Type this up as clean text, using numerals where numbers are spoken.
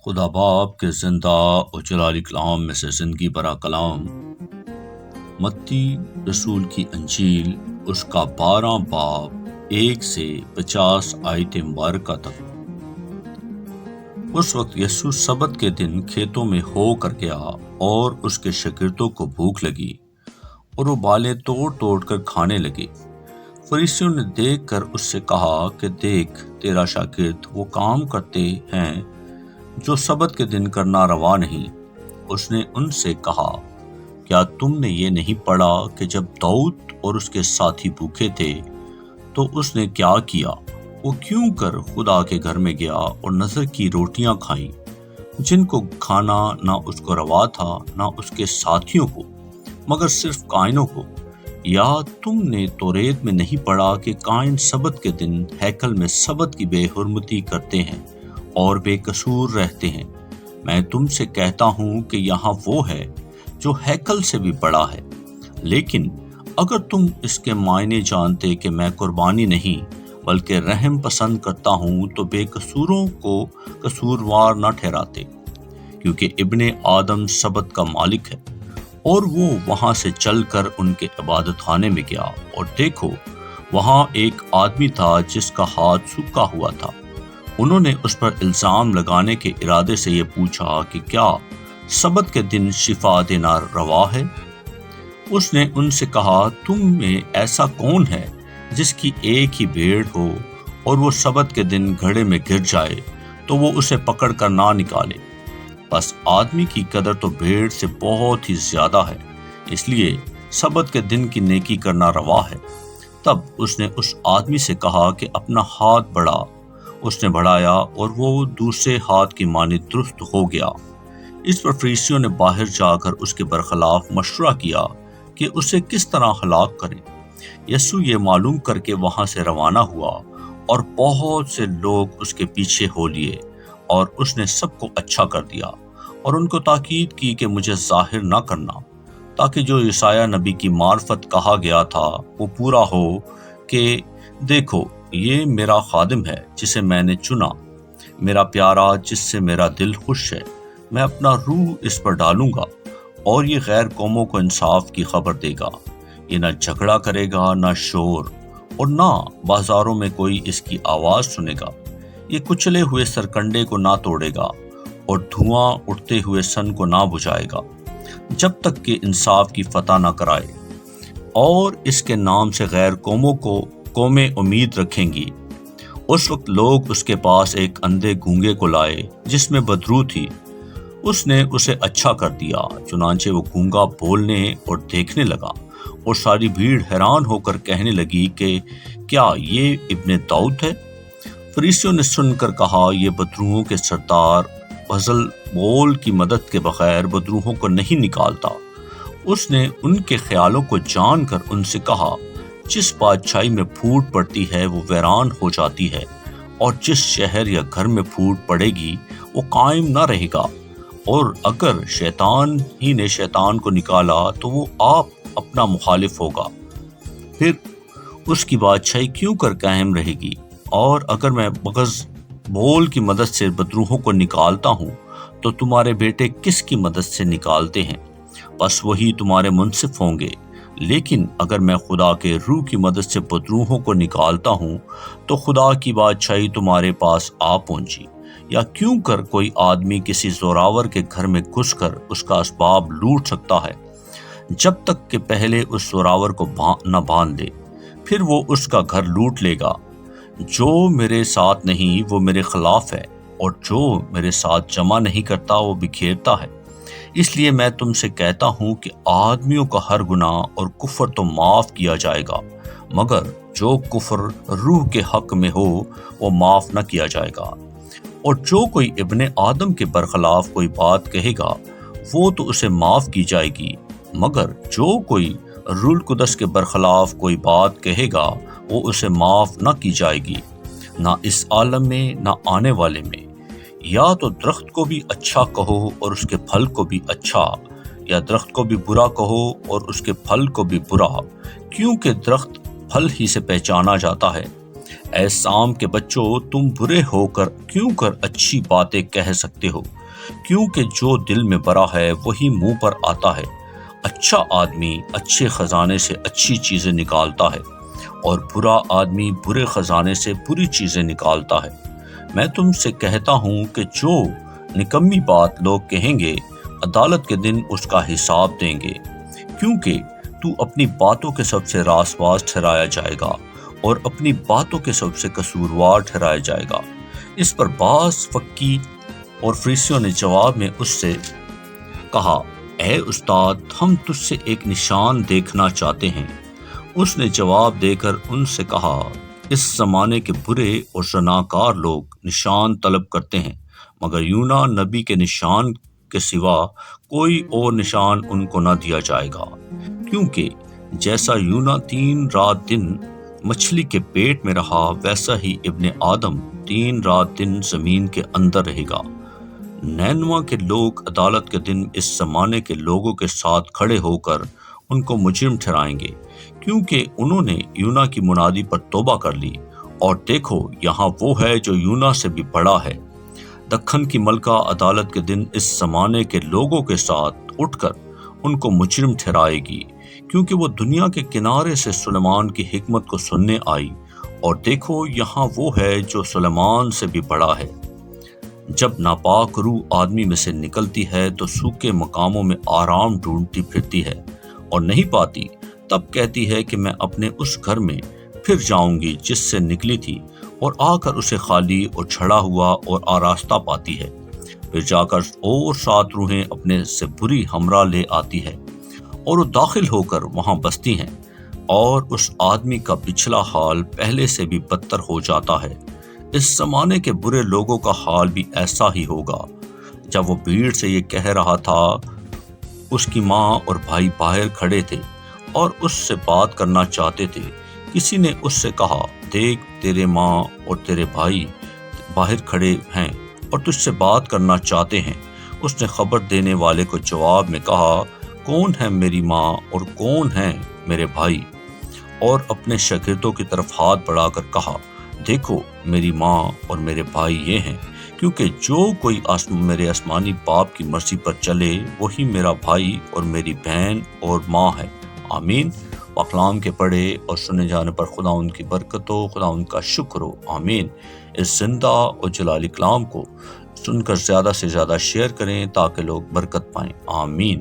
خدا باپ کے زندہ و جلالی کلام میں سے زندگی برا کلام، متی رسول کی انجیل، اس کا 12 باب 1 سے 50 آیت مبارکہ تک۔ اس وقت یسوع سبت کے دن کھیتوں میں ہو کر گیا اور اس کے شاگردوں کو بھوک لگی اور وہ بالیں توڑ توڑ کر کھانے لگے۔ فریسیوں نے دیکھ کر اس سے کہا کہ دیکھ، تیرا شاگرد وہ کام کرتے ہیں جو سبت کے دن کرنا روا نہیں۔ اس نے ان سے کہا، کیا تم نے یہ نہیں پڑھا کہ جب داؤد اور اس کے ساتھی بھوکے تھے تو اس نے کیا کیا؟ وہ کیوں کر خدا کے گھر میں گیا اور نظر کی روٹیاں کھائیں، جن کو کھانا نہ اس کو روا تھا نہ اس کے ساتھیوں کو، مگر صرف قائنوں کو۔ یا تم نے توریت میں نہیں پڑھا کہ قائن سبت کے دن ہیکل میں سبت کی بے حرمتی کرتے ہیں اور بے قصور رہتے ہیں؟ میں تم سے کہتا ہوں کہ یہاں وہ ہے جو ہیکل سے بھی بڑا ہے۔ لیکن اگر تم اس کے معنی جانتے کہ میں قربانی نہیں بلکہ رحم پسند کرتا ہوں تو بے قصوروں کو قصوروار نہ ٹھہراتے، کیونکہ ابن آدم سبت کا مالک ہے۔ اور وہ وہاں سے چل کر ان کے عبادت خانے میں گیا، اور دیکھو وہاں ایک آدمی تھا جس کا ہاتھ سوکھا ہوا تھا۔ انہوں نے اس پر الزام لگانے کے ارادے سے یہ پوچھا کہ کیا سبت کے دن شفا دینا روا ہے؟ اس نے ان سے کہا، تم میں ایسا کون ہے جس کی ایک ہی بھیڑ ہو اور وہ سبت کے دن گھڑے میں گر جائے تو وہ اسے پکڑ کر نہ نکالے؟ بس آدمی کی قدر تو بھیڑ سے بہت ہی زیادہ ہے، اس لیے سبت کے دن کی نیکی کرنا روا ہے۔ تب اس نے اس آدمی سے کہا کہ اپنا ہاتھ بڑھا۔ اس نے بڑھایا اور وہ دوسرے ہاتھ کی مانند درست ہو گیا۔ اس پر فریسیوں نے باہر جا کر اس کے برخلاف مشورہ کیا کہ اسے کس طرح ہلاک کریں۔ یسوع یہ معلوم کر کے وہاں سے روانہ ہوا، اور بہت سے لوگ اس کے پیچھے ہو لیے، اور اس نے سب کو اچھا کر دیا اور ان کو تاکید کی کہ مجھے ظاہر نہ کرنا، تاکہ جو یسایہ نبی کی معرفت کہا گیا تھا وہ پورا ہو کہ دیکھو یہ میرا خادم ہے جسے میں نے چنا، میرا پیارا جس سے میرا دل خوش ہے۔ میں اپنا روح اس پر ڈالوں گا اور یہ غیر قوموں کو انصاف کی خبر دے گا۔ یہ نہ جھگڑا کرے گا نہ شور، اور نہ بازاروں میں کوئی اس کی آواز سنے گا۔ یہ کچلے ہوئے سرکنڈے کو نہ توڑے گا اور دھواں اٹھتے ہوئے سن کو نہ بجھائے گا، جب تک کہ انصاف کی فتح نہ کرائے۔ اور اس کے نام سے غیر قوموں کو قومیں امید رکھیں گی۔ اس وقت لوگ اس کے پاس ایک اندھے گونگے کو لائے جس میں بدرو تھی۔ اس نے اسے اچھا کر دیا، چنانچہ وہ گونگا بولنے اور دیکھنے لگا، اور ساری بھیڑ حیران ہو کر کہنے لگی کہ کیا یہ ابن داؤد ہے؟ فریسیوں نے سن کر کہا، یہ بدروحوں کے سردار بزل بول کی مدد کے بغیر بدروحوں کو نہیں نکالتا۔ اس نے ان کے خیالوں کو جان کر ان سے کہا، جس بادشاہی میں پھوٹ پڑتی ہے وہ ویران ہو جاتی ہے، اور جس شہر یا گھر میں پھوٹ پڑے گی وہ قائم نہ رہے گا۔ اور اگر شیطان ہی نے شیطان کو نکالا تو وہ آپ اپنا مخالف ہوگا، پھر اس کی بادشاہی کیوں کر قائم رہے گی؟ اور اگر میں بغض بول کی مدد سے بدروحوں کو نکالتا ہوں تو تمہارے بیٹے کس کی مدد سے نکالتے ہیں؟ بس وہی تمہارے منصف ہوں گے۔ لیکن اگر میں خدا کے روح کی مدد سے بدروحوں کو نکالتا ہوں تو خدا کی بادشاہی تمہارے پاس آ پہنچی۔ یا کیوں کر کوئی آدمی کسی زوراور کے گھر میں گھس کر اس کا اسباب لوٹ سکتا ہے، جب تک کہ پہلے اس زوراور کو نہ باندھ دے؟ پھر وہ اس کا گھر لوٹ لے گا۔ جو میرے ساتھ نہیں وہ میرے خلاف ہے، اور جو میرے ساتھ جمع نہیں کرتا وہ بکھیرتا ہے۔ اس لیے میں تم سے کہتا ہوں کہ آدمیوں کا ہر گناہ اور کفر تو معاف کیا جائے گا، مگر جو کفر روح کے حق میں ہو وہ معاف نہ کیا جائے گا۔ اور جو کوئی ابن آدم کے برخلاف کوئی بات کہے گا وہ تو اسے معاف کی جائے گی، مگر جو کوئی روح القدس کے برخلاف کوئی بات کہے گا وہ اسے معاف نہ کی جائے گی، نہ اس عالم میں نہ آنے والے میں۔ یا تو درخت کو بھی اچھا کہو اور اس کے پھل کو بھی اچھا، یا درخت کو بھی برا کہو اور اس کے پھل کو بھی برا، کیونکہ درخت پھل ہی سے پہچانا جاتا ہے۔ اے سام کے بچوں، تم برے ہو کر کیوں کر اچھی باتیں کہہ سکتے ہو؟ کیونکہ جو دل میں برا ہے وہی منہ پر آتا ہے۔ اچھا آدمی اچھے خزانے سے اچھی چیزیں نکالتا ہے، اور برا آدمی برے خزانے سے بری چیزیں نکالتا ہے۔ میں تم سے کہتا ہوں کہ جو نکمی بات لوگ کہیں گے، عدالت کے دن اس کا حساب دیں گے، کیونکہ تو اپنی باتوں کے سب سے راست باز ٹھہرایا جائے گا اور اپنی باتوں کے سب سے قصوروار ٹھہرایا جائے گا۔ اس پر بعض فقی اور فریسیوں نے جواب میں اس سے کہا، اے استاد، ہم تجھ سے ایک نشان دیکھنا چاہتے ہیں۔ اس نے جواب دے کر ان سے کہا، اس زمانے کے برے اور زناکار لوگ نشان طلب کرتے ہیں، مگر یونا نبی کے نشان کے سوا کوئی اور نشان ان کو نہ دیا جائے گا، کیونکہ جیسا یونا 3 رات دن مچھلی کے پیٹ میں رہا، ویسا ہی ابن آدم 3 رات دن زمین کے اندر رہے گا۔ نینوا کے لوگ عدالت کے دن اس زمانے کے لوگوں کے ساتھ کھڑے ہو کر ان کو مجرم ٹھہرائیں گے، کیونکہ انہوں نے یونا کی منادی پر توبہ کر لی، اور دیکھو یہاں وہ ہے جو یونا سے بھی بڑا ہے۔ دکن کی ملکہ عدالت کے دن اس زمانے کے لوگوں کے ساتھ اٹھ کر ان کو مجرم ٹھہرائے گی، کیونکہ وہ دنیا کے کنارے سے سلیمان کی حکمت کو سننے آئی، اور دیکھو یہاں وہ ہے جو سلیمان سے بھی بڑا ہے۔ جب ناپاک روح آدمی میں سے نکلتی ہے تو سوکھے مقاموں میں آرام ڈھونڈتی پھرتی ہے اور نہیں پاتی، تب کہتی ہے کہ میں اپنے اس گھر میں پھر جاؤں گی جس سے نکلی تھی، اور آ کر اسے خالی اور جھڑا ہوا اور آراستہ پاتی ہے۔ پھر جا کر اور 7 روحیں اپنے سے بری ہمراہ لے آتی ہے، اور وہ داخل ہو کر وہاں بستی ہیں، اور اس آدمی کا پچھلا حال پہلے سے بھی بدتر ہو جاتا ہے۔ اس زمانے کے برے لوگوں کا حال بھی ایسا ہی ہوگا۔ جب وہ بھیڑ سے یہ کہہ رہا تھا، اس کی ماں اور بھائی باہر کھڑے تھے اور اس سے بات کرنا چاہتے تھے۔ کسی نے اس سے کہا، دیکھ تیرے ماں اور تیرے بھائی باہر کھڑے ہیں اور تجھ سے بات کرنا چاہتے ہیں۔ اس نے خبر دینے والے کو جواب میں کہا، کون ہے میری ماں اور کون ہیں میرے بھائی؟ اور اپنے شاگردوں کی طرف ہاتھ بڑھا کر کہا، دیکھو میری ماں اور میرے بھائی یہ ہیں، کیونکہ جو کوئی میرے آسمانی باپ کی مرضی پر چلے وہی میرا بھائی اور میری بہن اور ماں ہے۔ آمین۔ اقلام کے پڑھے اور سنے جانے پر خدا ان کی برکت ہو، خدا ان کا شکر ہو۔ آمین۔ اس زندہ اور جلالی کلام کو سن کر زیادہ سے زیادہ شیئر کریں تاکہ لوگ برکت پائیں۔ آمین۔